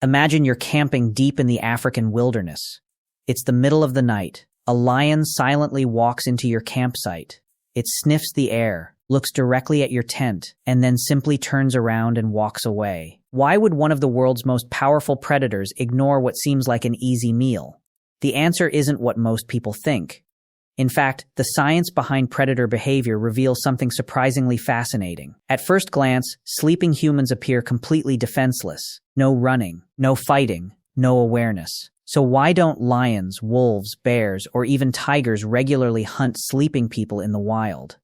Imagine you're camping deep in the African wilderness. It's the middle of the night. A lion silently walks into your campsite. It sniffs the air, looks directly at your tent, and then simply turns around and walks away. Why would one of the world's most powerful predators ignore what seems like an easy meal? The answer isn't what most people think. In fact, the science behind predator behavior reveals something surprisingly fascinating. At first glance, sleeping humans appear completely defenseless. No running, no fighting, no awareness. So why don't lions, wolves, bears, or even tigers regularly hunt sleeping people in the wild?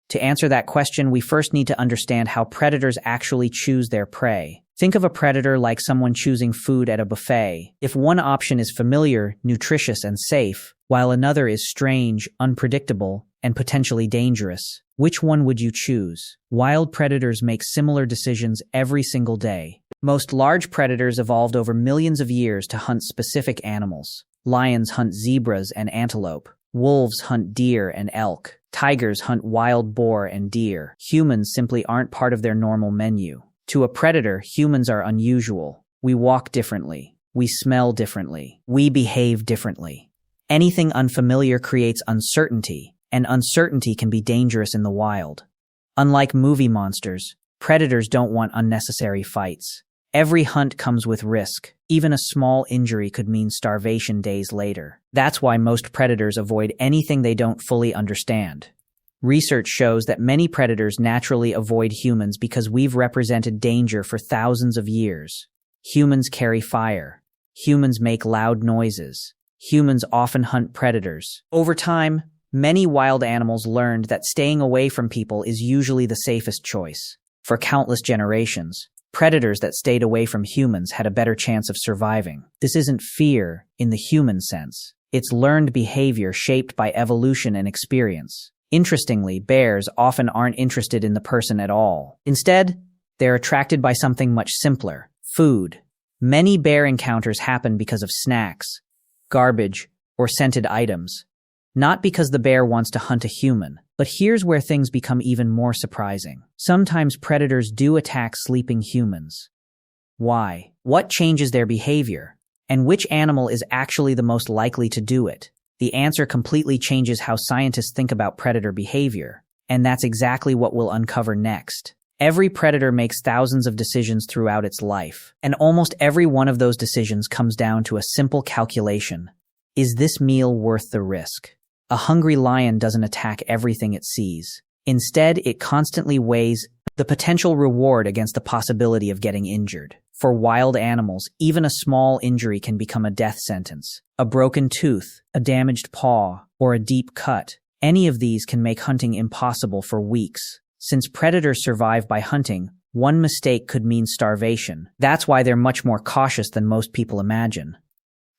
To answer that question, we first need to understand how predators actually choose their prey. Think of a predator like someone choosing food at a buffet. If one option is familiar, nutritious, and safe, while another is strange, unpredictable, and potentially dangerous, which one would you choose? Wild predators make similar decisions every single day. Most large predators evolved over millions of years to hunt specific animals. Lions hunt zebras and antelope. Wolves hunt deer and elk. Tigers hunt wild boar and deer. Humans simply aren't part of their normal menu. To a predator, humans are unusual. We walk differently. We smell differently. We behave differently. Anything unfamiliar creates uncertainty, and uncertainty can be dangerous in the wild. Unlike movie monsters, predators don't want unnecessary fights. Every hunt comes with risk. Even a small injury could mean starvation days later. That's why most predators avoid anything they don't fully understand. Research shows that many predators naturally avoid humans because we've represented danger for thousands of years. Humans carry fire. Humans make loud noises. Humans often hunt predators. Over time, many wild animals learned that staying away from people is usually the safest choice. For countless generations, predators that stayed away from humans had a better chance of surviving. This isn't fear in the human sense. It's learned behavior shaped by evolution and experience. Interestingly, bears often aren't interested in the person at all. Instead, they're attracted by something much simpler: food. Many bear encounters happen because of snacks, garbage, or scented items. Not because the bear wants to hunt a human. But here's where things become even more surprising. Sometimes predators do attack sleeping humans. Why? What changes their behavior? And which animal is actually the most likely to do it? The answer completely changes how scientists think about predator behavior. And that's exactly what we'll uncover next. Every predator makes thousands of decisions throughout its life. And almost every one of those decisions comes down to a simple calculation. Is this meal worth the risk? A hungry lion doesn't attack everything it sees. Instead, it constantly weighs the potential reward against the possibility of getting injured. For wild animals, even a small injury can become a death sentence. A broken tooth, a damaged paw, or a deep cut. Any of these can make hunting impossible for weeks. Since predators survive by hunting, one mistake could mean starvation. That's why they're much more cautious than most people imagine.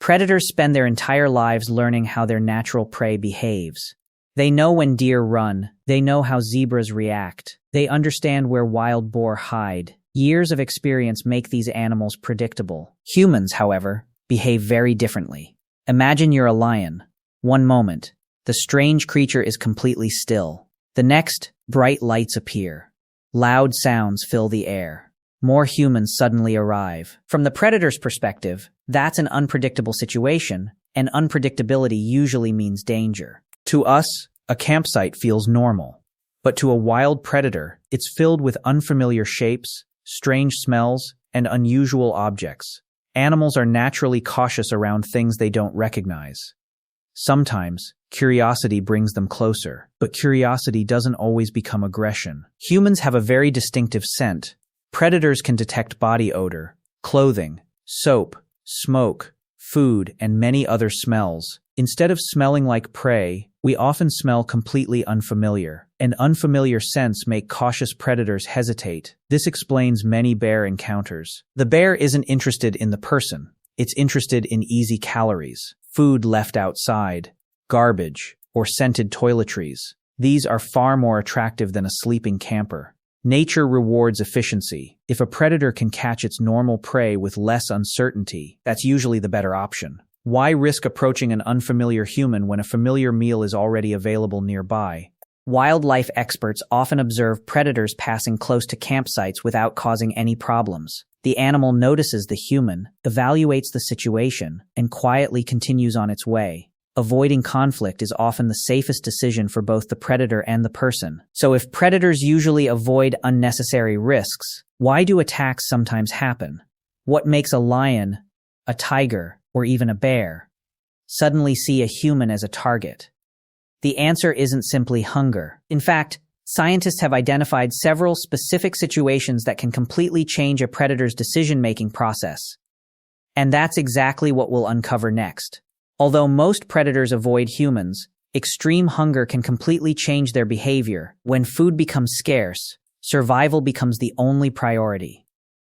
Predators spend their entire lives learning how their natural prey behaves. They know when deer run. They know how zebras react. They understand where wild boar hide. Years of experience make these animals predictable. Humans, however, behave very differently. Imagine you're a lion. One moment, the strange creature is completely still. The next, bright lights appear. Loud sounds fill the air. More humans suddenly arrive. From the predator's perspective, that's an unpredictable situation, and unpredictability usually means danger. To us, a campsite feels normal. But to a wild predator, it's filled with unfamiliar shapes, strange smells, and unusual objects. Animals are naturally cautious around things they don't recognize. Sometimes, curiosity brings them closer, but curiosity doesn't always become aggression. Humans have a very distinctive scent. Predators can detect body odor, clothing, soap, smoke, food, and many other smells. Instead of smelling like prey, we often smell completely unfamiliar. And unfamiliar scents make cautious predators hesitate. This explains many bear encounters. The bear isn't interested in the person. It's interested in easy calories, food left outside, garbage, or scented toiletries. These are far more attractive than a sleeping camper. Nature rewards efficiency. If a predator can catch its normal prey with less uncertainty, that's usually the better option. Why risk approaching an unfamiliar human when a familiar meal is already available nearby? Wildlife experts often observe predators passing close to campsites without causing any problems. The animal notices the human, evaluates the situation, and quietly continues on its way. Avoiding conflict is often the safest decision for both the predator and the person. So if predators usually avoid unnecessary risks, why do attacks sometimes happen? What makes a lion, a tiger, or even a bear suddenly see a human as a target? The answer isn't simply hunger. In fact, scientists have identified several specific situations that can completely change a predator's decision-making process. And that's exactly what we'll uncover next. Although most predators avoid humans, extreme hunger can completely change their behavior. When food becomes scarce, survival becomes the only priority.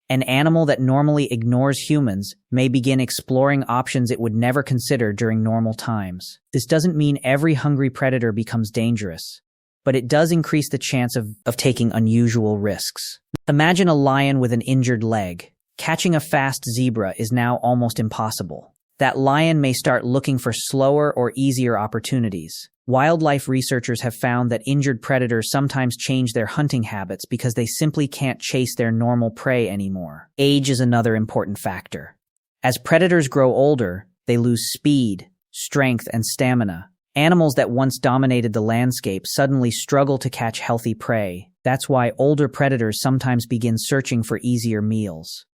An animal that normally ignores humans may begin exploring options it would never consider during normal times. This doesn't mean every hungry predator becomes dangerous, but it does increase the chance of taking unusual risks. Imagine a lion with an injured leg. Catching a fast zebra is now almost impossible. That lion may start looking for slower or easier opportunities. Wildlife researchers have found that injured predators sometimes change their hunting habits because they simply can't chase their normal prey anymore. Age is another important factor. As predators grow older, they lose speed, strength, and stamina. Animals that once dominated the landscape suddenly struggle to catch healthy prey. That's why older predators sometimes begin searching for easier meals.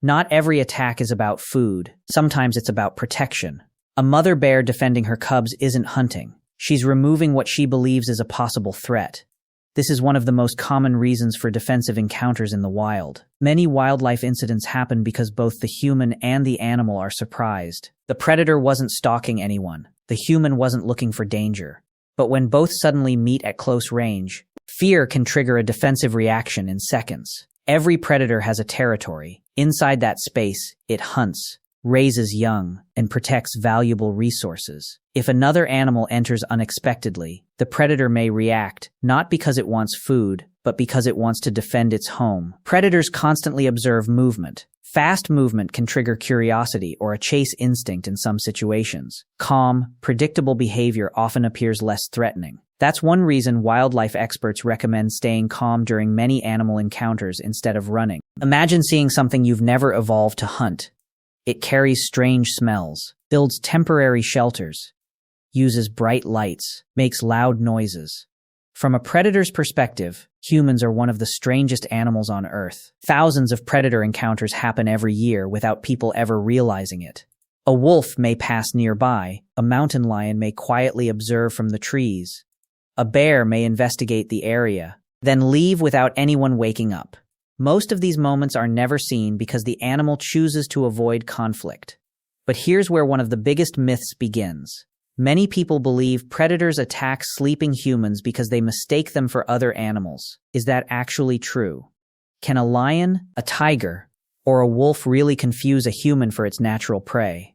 Not every attack is about food. Sometimes it's about protection. A mother bear defending her cubs isn't hunting. She's removing what she believes is a possible threat. This is one of the most common reasons for defensive encounters in the wild. Many wildlife incidents happen because both the human and the animal are surprised. The predator wasn't stalking anyone. The human wasn't looking for danger. But when both suddenly meet at close range, fear can trigger a defensive reaction in seconds. Every predator has a territory. Inside that space, it hunts, raises young, and protects valuable resources. If another animal enters unexpectedly, the predator may react, not because it wants food, but because it wants to defend its home. Predators constantly observe movement. Fast movement can trigger curiosity or a chase instinct in some situations. Calm, predictable behavior often appears less threatening. That's one reason wildlife experts recommend staying calm during many animal encounters instead of running. Imagine seeing something you've never evolved to hunt. It carries strange smells, builds temporary shelters, uses bright lights, makes loud noises. From a predator's perspective, humans are one of the strangest animals on Earth. Thousands of predator encounters happen every year without people ever realizing it. A wolf may pass nearby, a mountain lion may quietly observe from the trees. A bear may investigate the area, then leave without anyone waking up. Most of these moments are never seen because the animal chooses to avoid conflict. But here's where one of the biggest myths begins. Many people believe predators attack sleeping humans because they mistake them for other animals. Is that actually true? Can a lion, a tiger, or a wolf really confuse a human for its natural prey?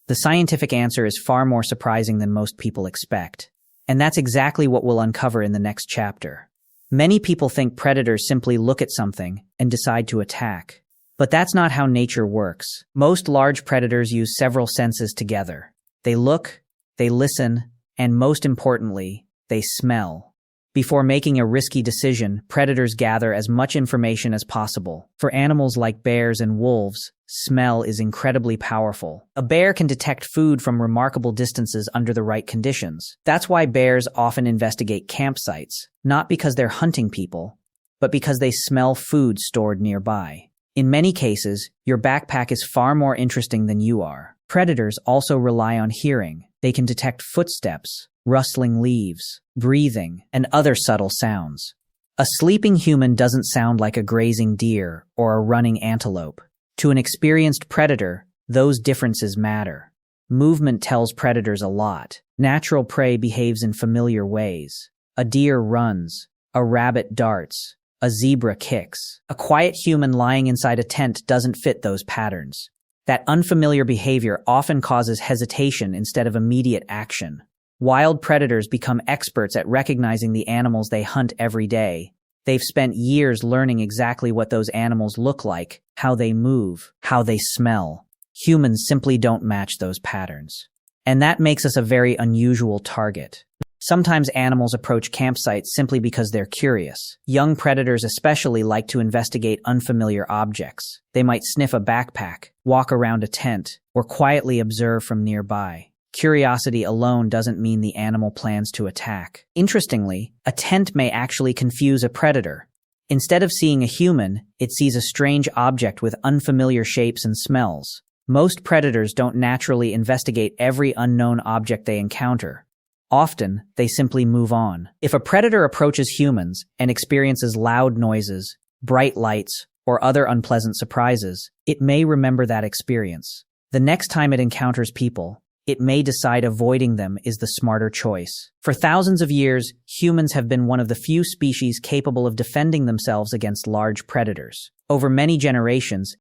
The scientific answer is far more surprising than most people expect. And that's exactly what we'll uncover in the next chapter. Many people think predators simply look at something and decide to attack. But that's not how nature works. Most large predators use several senses together. They look, they listen, and most importantly, they smell. Before making a risky decision, predators gather as much information as possible. For animals like bears and wolves, smell is incredibly powerful. A bear can detect food from remarkable distances under the right conditions. That's why bears often investigate campsites, not because they're hunting people, but because they smell food stored nearby. In many cases, your backpack is far more interesting than you are. Predators also rely on hearing. They can detect footsteps, rustling leaves, breathing, and other subtle sounds. A sleeping human doesn't sound like a grazing deer or a running antelope. To an experienced predator, those differences matter. Movement tells predators a lot. Natural prey behaves in familiar ways. A deer runs, a rabbit darts, a zebra kicks. A quiet human lying inside a tent doesn't fit those patterns. That unfamiliar behavior often causes hesitation instead of immediate action. Wild predators become experts at recognizing the animals they hunt every day. They've spent years learning exactly what those animals look like, how they move, how they smell. Humans simply don't match those patterns. And that makes us a very unusual target. Sometimes animals approach campsites simply because they're curious. Young predators especially like to investigate unfamiliar objects. They might sniff a backpack, walk around a tent, or quietly observe from nearby. Curiosity alone doesn't mean the animal plans to attack. Interestingly, a tent may actually confuse a predator. Instead of seeing a human, it sees a strange object with unfamiliar shapes and smells. Most predators don't naturally investigate every unknown object they encounter. Often, they simply move on. If a predator approaches humans and experiences loud noises, bright lights, or other unpleasant surprises, it may remember that experience. The next time it encounters people, it may decide avoiding them is the smarter choice. For thousands of years, humans have been one of the few species capable of defending themselves against large predators. Over many generations,